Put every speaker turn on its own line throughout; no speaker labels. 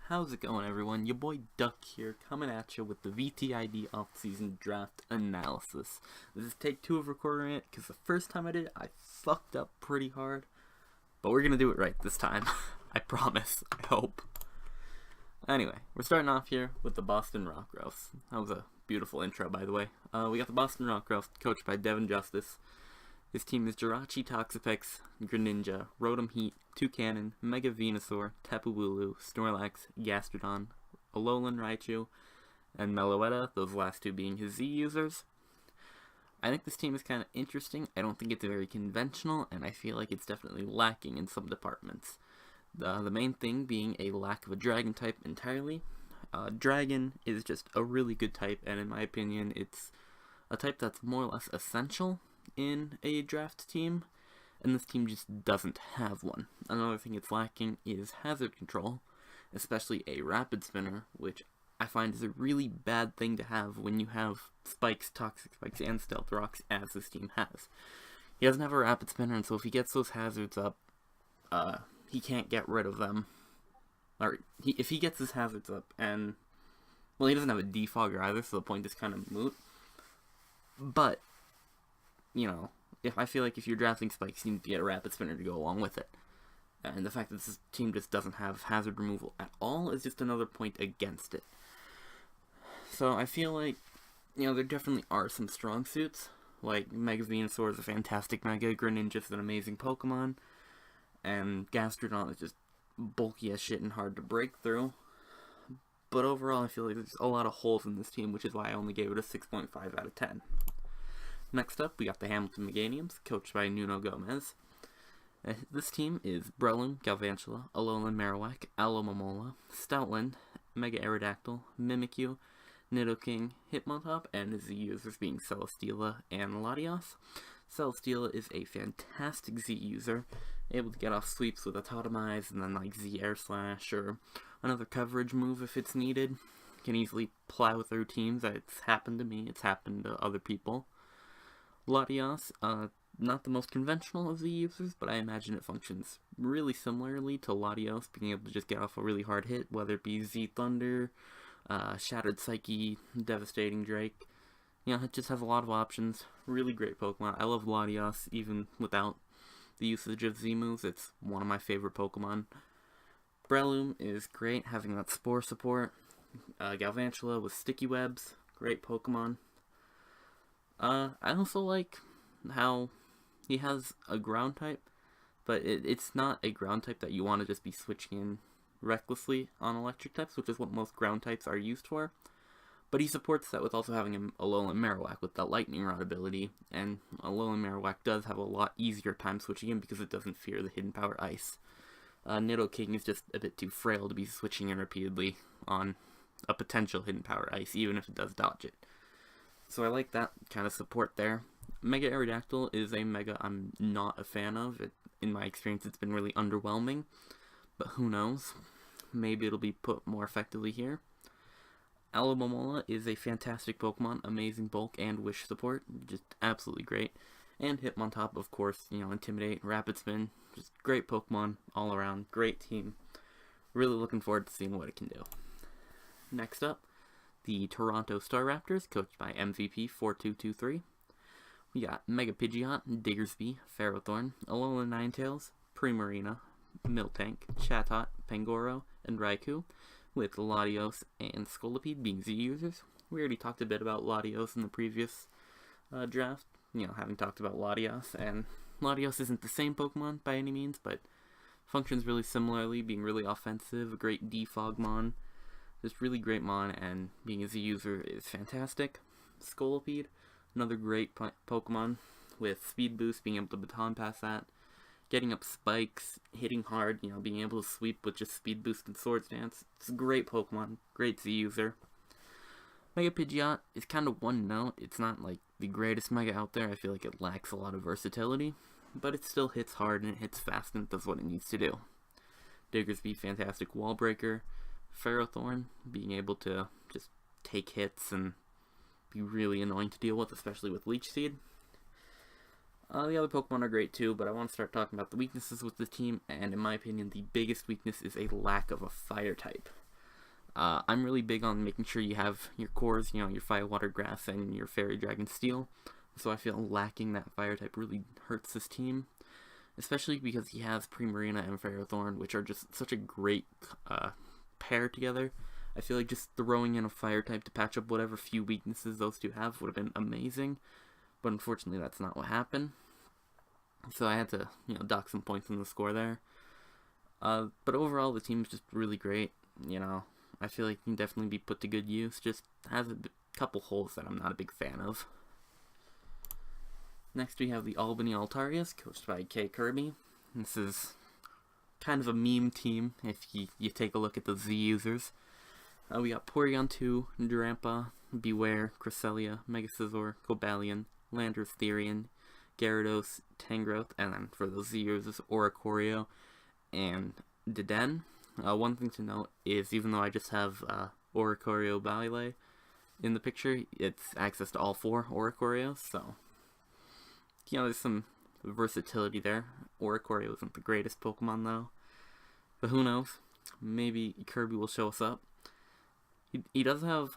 How's it going, everyone? Your boy Duck here, coming at you with the VTID off-season draft analysis. This is take 2 of recording it, because the first time I did it, I fucked up pretty hard. But we're gonna do it right this time. I promise. I hope. Anyway, we're starting off here with the Boston Rock Roast. That was a beautiful intro, by the way. We got the Boston Rock Roast, coached by Devin Justice. His team is Jirachi, Toxapex, Greninja, Rotom Heat, Toucannon, Mega Venusaur, Tapu Bulu, Snorlax, Gastrodon, Alolan Raichu, and Meloetta, those last two being his Z users. I think this team is kind of interesting. I don't think it's very conventional, and I feel like it's definitely lacking in some departments. The main thing being a lack of a Dragon type entirely. Dragon is just a really good type, and in my opinion, it's a type that's more or less essential in a draft team, and this team just doesn't have one. Another thing it's lacking is hazard control, especially a Rapid Spinner, which I find is a really bad thing to have when you have Spikes, Toxic Spikes, and Stealth Rocks as this team has. He doesn't have a Rapid Spinner, and so if he gets those hazards up, he can't get rid of them. Or if he gets his hazards up, and well, he doesn't have a defogger either, so the point is kind of moot. But you know, I feel like if you're drafting Spikes, you need to get a Rapid Spinner to go along with it. And the fact that this team just doesn't have hazard removal at all is just another point against it. So I feel like, there definitely are some strong suits. Like, Mega Venusaur is a fantastic Mega, Greninja is an amazing Pokemon, and Gastrodon is just bulky as shit and hard to break through. But overall, I feel like there's a lot of holes in this team, which is why I only gave it a 6.5 out of 10. Next up, we got the Hamilton Meganiums, coached by Nuno Gomez. This team is Breloom, Galvantula, Alolan Marowak, Alomomola, Stoutland, Mega Aerodactyl, Mimikyu, Nidoking, Hitmontop, and his Z users being Celesteela and Latios. Celesteela is a fantastic Z user, able to get off sweeps with Autotomize and then like Z Air Slash or another coverage move if it's needed. Can easily plow through teams. It's happened to me, it's happened to other people. Latios, not the most conventional of the users, but I imagine it functions really similarly to Latios, being able to just get off a really hard hit, whether it be Z Thunder, Shattered Psyche, Devastating Drake. It just has a lot of options. Really great Pokemon. I love Latios, even without the usage of Z moves. It's one of my favorite Pokemon. Breloom is great, having that Spore support. Galvantula with Sticky Webs, great Pokemon. I also like how he has a ground type, but it's not a ground type that you want to just be switching in recklessly on electric types, which is what most ground types are used for. But he supports that with also having a Alolan Marowak with that Lightning Rod ability, and Alolan Marowak does have a lot easier time switching in because it doesn't fear the Hidden Power Ice. Nidoking is just a bit too frail to be switching in repeatedly on a potential Hidden Power Ice, even if it does dodge it. So I like that kind of support there. Mega Aerodactyl is a Mega I'm not a fan of. In my experience, it's been really underwhelming. But who knows? Maybe it'll be put more effectively here. Alomomola is a fantastic Pokemon. Amazing bulk and wish support. Just absolutely great. And Hitmontop, of course, Intimidate, Rapid Spin. Just great Pokemon all around. Great team. Really looking forward to seeing what it can do. Next up, the Toronto Star Raptors, coached by MVP 4223. We got Mega Pidgeot, Diggersby, Ferrothorn, Alolan Ninetales, Primarina, Miltank, Chatot, Pangoro, and Raikou, with Latios and Scolipede being Z users. We already talked a bit about Latios in the previous draft, having talked about Latios, and Latios isn't the same Pokemon by any means, but functions really similarly, being really offensive, a great defogmon. Just really great mon, and being a Z user is fantastic. Scolipede, another great Pokemon with speed boost, being able to baton pass that, getting up spikes, hitting hard, being able to sweep with just speed boost and Swords Dance. It's a great Pokemon, great Z user. Mega Pidgeot is kind of one note. It's not like the greatest Mega out there. I feel like it lacks a lot of versatility, but it still hits hard and it hits fast and it does what it needs to do. Diggersby, fantastic wall breaker. Ferrothorn, being able to just take hits and be really annoying to deal with, especially with Leech Seed. The other Pokemon are great too, but I want to start talking about the weaknesses with the team, and in my opinion, the biggest weakness is a lack of a fire type. I'm really big on making sure you have your cores, you know, your Fire, Water, Grass, and your Fairy, Dragon, Steel. So I feel lacking that Fire type really hurts this team, especially because he has Primarina and Ferrothorn, which are just such a great pair together. I feel like just throwing in a Fire type to patch up whatever few weaknesses those two have would have been amazing, but unfortunately that's not what happened. So I had to, you know, dock some points in the score there. But overall, the team is just really great. You know, I feel like it can definitely be put to good use. Just has a couple holes that I'm not a big fan of. Next, we have the Albany Altarius, coached by Kirby. This is kind of a meme team if you take a look at the Z users. We got Porygon 2, Drampa, Beware, Cresselia, Megascizor, Cobalion, Landorus, Therian, Gyarados, Tangrowth, and then for those Z users, Oricorio and Deden. One thing to note is even though I just have Oricorio Bile in the picture, it's access to all 4 Oricorios, so you know, there's some versatility there. Oricorio isn't the greatest Pokemon though, but who knows? Maybe Kirby will show us up. He does have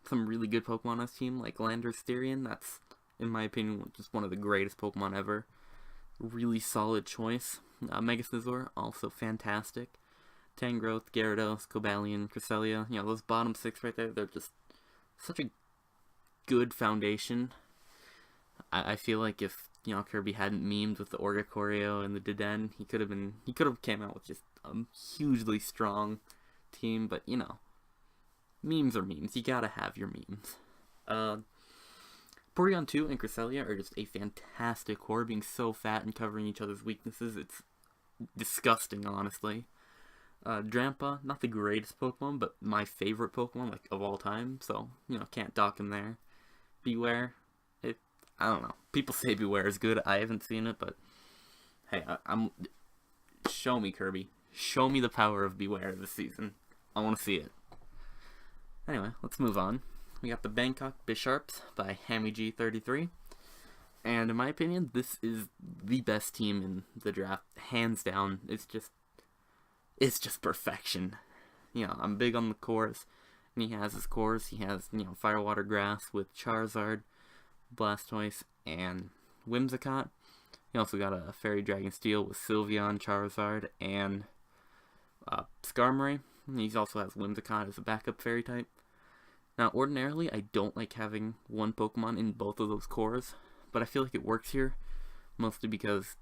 some really good Pokemon on his team, like Landorus Therian. That's, in my opinion, just one of the greatest Pokemon ever. Really solid choice. Megascizor, also fantastic. Tangrowth, Gyarados, Cobalion, Cresselia. You know, those bottom 6 right there, they're just such a good foundation. I feel like if, you know, Kirby hadn't memed with the Oricorio and the Deden, he could have came out with just a hugely strong team, but you know, memes are memes. You gotta have your memes. Porygon 2 and Cresselia are just a fantastic core, being so fat and covering each other's weaknesses. It's disgusting, honestly. Drampa, not the greatest Pokemon, but my favorite Pokemon, like, of all time, so, you know, can't dock him there. Beware, I don't know. People say Beware is good. I haven't seen it, but hey, show me, Kirby. Show me the power of Beware this season. I want to see it. Anyway, let's move on. We got the Bangkok Bisharps by HammyG33. And in my opinion, this is the best team in the draft, hands down. It's just perfection. You know, I'm big on the cores, and he has his cores. He has, you know, Fire, Water, Grass with Charizard, Blastoise, and Whimsicott. He also got a Fairy Dragon Steel with Sylveon, Charizard, and Skarmory. He also has Whimsicott as a backup Fairy type. Now, ordinarily, I don't like having one Pokemon in both of those cores, but I feel like it works here, mostly because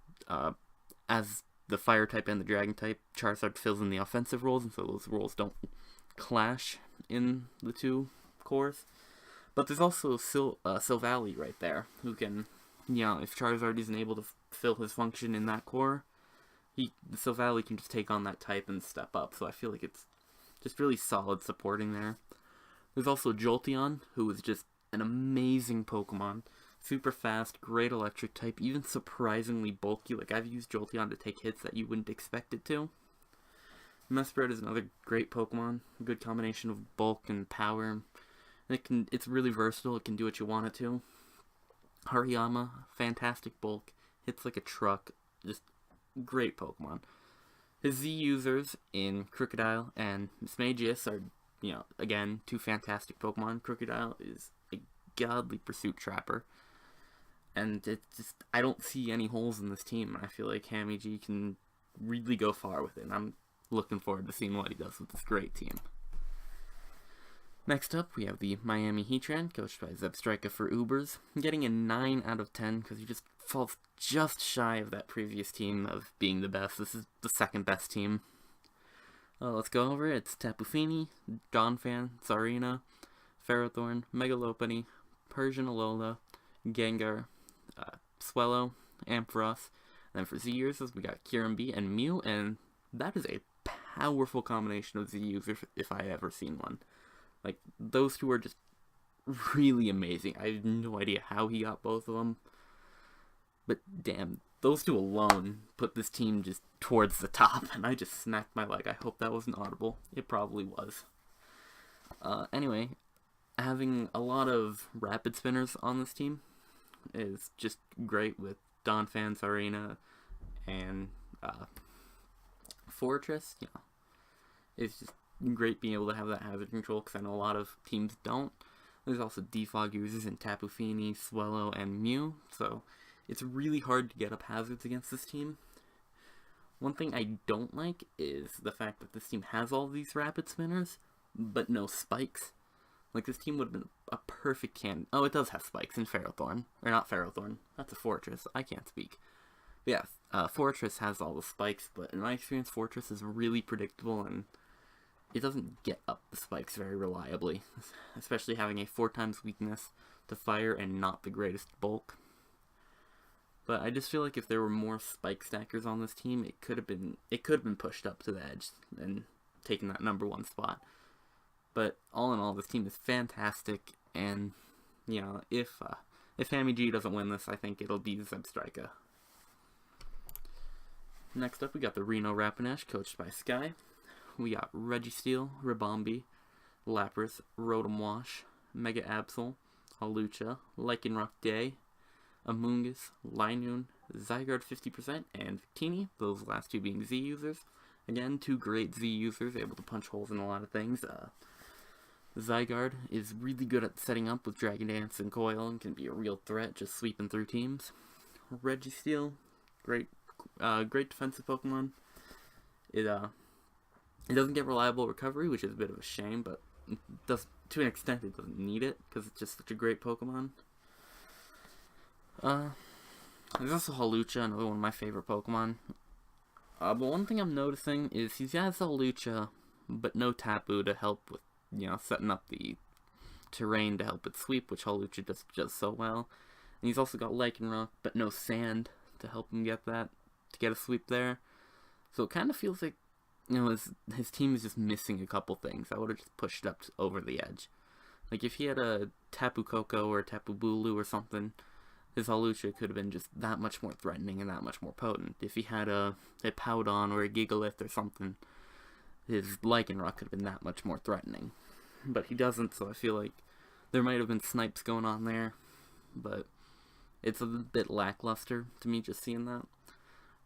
as the Fire type and the Dragon type, Charizard fills in the offensive roles, and so those roles don't clash in the 2 cores. But there's also Silvally right there, who can, you know, if Charizard isn't able to fill his function in that core, Silvally can just take on that type and step up, so I feel like it's just really solid supporting there. There's also Jolteon, who is just an amazing Pokemon. Super fast, great electric type, even surprisingly bulky. Like, I've used Jolteon to take hits that you wouldn't expect it to. Mesprit is another great Pokemon. A good combination of bulk and power. It's really versatile. It can do what you want it to. Hariyama, fantastic bulk. Hits like a truck. Just great Pokemon. His Z users in Crocodile and Mismagius are, you know, again, 2 fantastic Pokemon. Crocodile is a godly Pursuit Trapper. And it's just, I don't see any holes in this team. I feel like HammyG can really go far with it. And I'm looking forward to seeing what he does with this great team. Next up, we have the Miami Heatran, coached by Zebstrika for Ubers, getting a 9 out of 10 because he just falls just shy of that previous team of being the best. This is the second best team. Let's go over it. It's Tapu Fini, Donphan, Tsarina, Ferrothorn, Megalophony, Persian Alola, Gengar, Swellow, Ampharos. And then for Z users, we got Kirambi and Mew, and that is a powerful combination of Z users if I ever seen one. Like, those 2 are just really amazing. I have no idea how he got both of them. But damn, those 2 alone put this team just towards the top, and I just smacked my leg. I hope that wasn't audible. It probably was. Anyway, having a lot of rapid spinners on this team is just great with Donphan, Tsarina, and Fortress. You know, it's just great being able to have that hazard control, because I know a lot of teams don't. There's also defog users in Tapu Fini, Swellow, and Mew, so it's really hard to get up hazards against this team. One thing I don't like is the fact that this team has all these rapid spinners, but no spikes. Like, this team would have been a perfect can. Oh, it does have spikes in Ferrothorn. Or not Ferrothorn. That's a Fortress. I can't speak. But yeah, Fortress has all the spikes, but in my experience, Fortress is really predictable, and it doesn't get up the spikes very reliably. Especially having a 4x weakness to fire and not the greatest bulk. But I just feel like if there were more spike stackers on this team, it could have been pushed up to the edge and taken that #1 spot. But all in all, this team is fantastic, and you know, if Hammy G doesn't win this, I think it'll be Zebstrika. Next up, we got the Reno Rapidash, coached by Sky. We got Registeel, Ribombee, Lapras, Rotom Wash, Mega Absol, Hawlucha, Lycanroc Day, Amoonguss, Linoon, Zygarde 50%, and Victini, those last two being Z users. Again, two great Z users, able to punch holes in a lot of things. Zygarde is really good at setting up with Dragon Dance and Coil and can be a real threat just sweeping through teams. Registeel, great defensive Pokemon. It doesn't get reliable recovery, which is a bit of a shame, but to an extent it doesn't need it because it's just such a great Pokemon. There's also Hawlucha, another one of my favorite Pokemon. But one thing I'm noticing is he has Hawlucha, but no Tapu to help with, you know, setting up the terrain to help it sweep, which Hawlucha does so well. And he's also got Lycanroc, but no Sand to help him get that, to get a sweep there. So it kind of feels like, you know, his team is just missing a couple things. I would have just pushed it up over the edge. Like, if he had a Tapu Koko or a Tapu Bulu or something, his Hawlucha could have been just that much more threatening and that much more potent. If he had a Powdon or a Gigalith or something, his Lycanroc could have been that much more threatening. But he doesn't, so I feel like there might have been snipes going on there, but it's a bit lackluster to me just seeing that.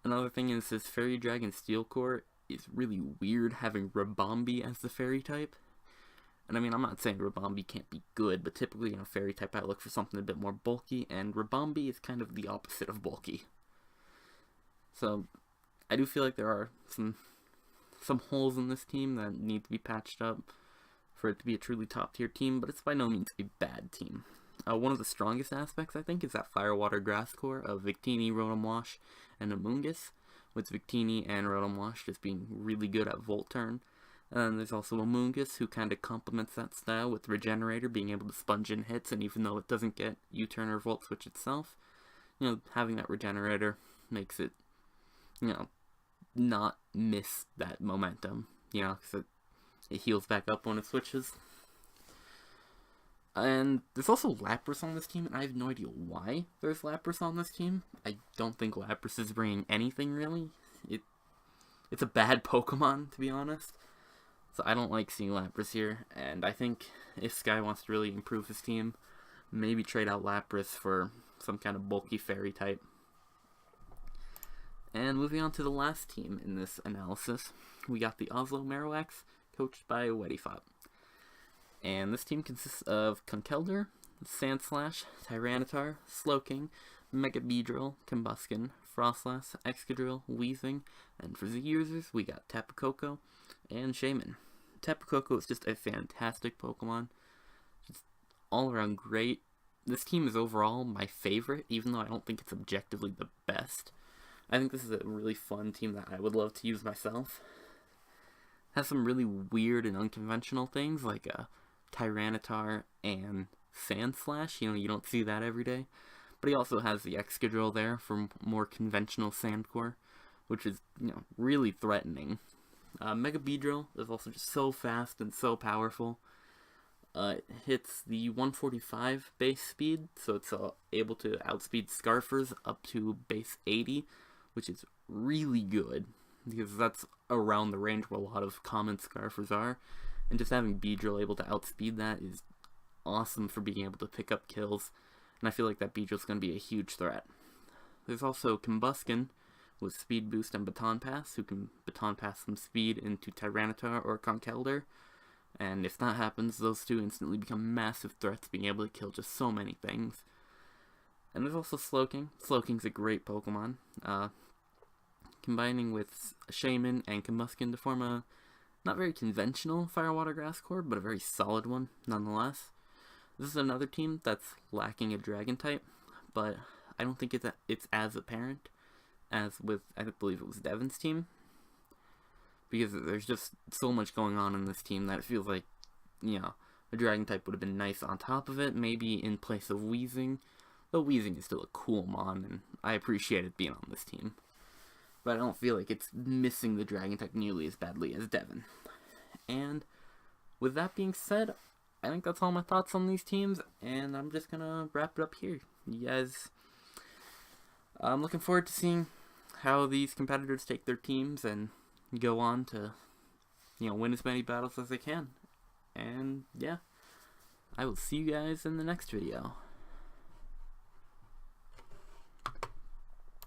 Another thing is his Fairy Dragon Steel Core is really weird having Ribombee as the Fairy type. And I mean, I'm not saying Ribombee can't be good, but typically in a Fairy type I look for something a bit more bulky, and Ribombee is kind of the opposite of bulky. So I do feel like there are some holes in this team that need to be patched up for it to be a truly top tier team, but it's by no means a bad team. One of the strongest aspects, I think, is that Fire Water Grass core of Victini, Rotom Wash, and Amoonguss, with Victini and Rotom Wash just being really good at Volt Turn. And then there's also Amoonguss, who kind of complements that style with Regenerator, being able to sponge in hits, and even though it doesn't get U-Turn or Volt Switch itself, you know, having that Regenerator makes it, you know, not miss that momentum, you know, because it heals back up when it switches. And there's also Lapras on this team, and I have no idea why there's Lapras on this team. I don't think Lapras is bringing anything, really. It's a bad Pokemon, to be honest. So I don't like seeing Lapras here, and I think if Sky wants to really improve his team, maybe trade out Lapras for some kind of bulky Fairy type. And moving on to the last team in this analysis, we got the Oslo Marowaks, coached by Wedifop. And this team consists of Conkeldurr, Sandslash, Tyranitar, Slowking, Mega Beedrill, Combusken, Frostlass, Excadrill, Weezing, and for Z users, we got Tapu Koko and Shaman. Tapu Koko is just a fantastic Pokemon. Just all around great. This team is overall my favorite, even though I don't think it's objectively the best. I think this is a really fun team that I would love to use myself. Has some really weird and unconventional things, like a Tyranitar and Sandslash. You know, you don't see that every day. But he also has the Excadrill there for more conventional Sandcore, which is, you know, really threatening. Mega Beedrill is also just so fast and so powerful. It hits the 145 base speed, so it's able to outspeed Scarfers up to base 80, which is really good, because that's around the range where a lot of common Scarfers are. And just having Beedrill able to outspeed that is awesome for being able to pick up kills. And I feel like that Beedrill's going to be a huge threat. There's also Combusken with Speed Boost and Baton Pass, who can Baton Pass some speed into Tyranitar or Conkeldurr. And if that happens, those two instantly become massive threats, being able to kill just so many things. And there's also Slowking. Slowking's a great Pokemon. Combining with Shaman and Combuskin to form a not very conventional Fire Water Grass core, but a very solid one nonetheless. This is another team that's lacking a Dragon type, but I don't think it's as apparent as with, I believe it was Devin's team, because there's just so much going on in this team that it feels like, you know, a Dragon type would have been nice on top of it, maybe in place of Weezing, though Weezing is still a cool mon, and I appreciate it being on this team. But I don't feel like it's missing the Dragon type nearly as badly as Devin. And with that being said, I think that's all my thoughts on these teams, and I'm just gonna wrap it up here. You guys, I'm looking forward to seeing how these competitors take their teams and go on to, you know, win as many battles as they can. And yeah, I will see you guys in the next video.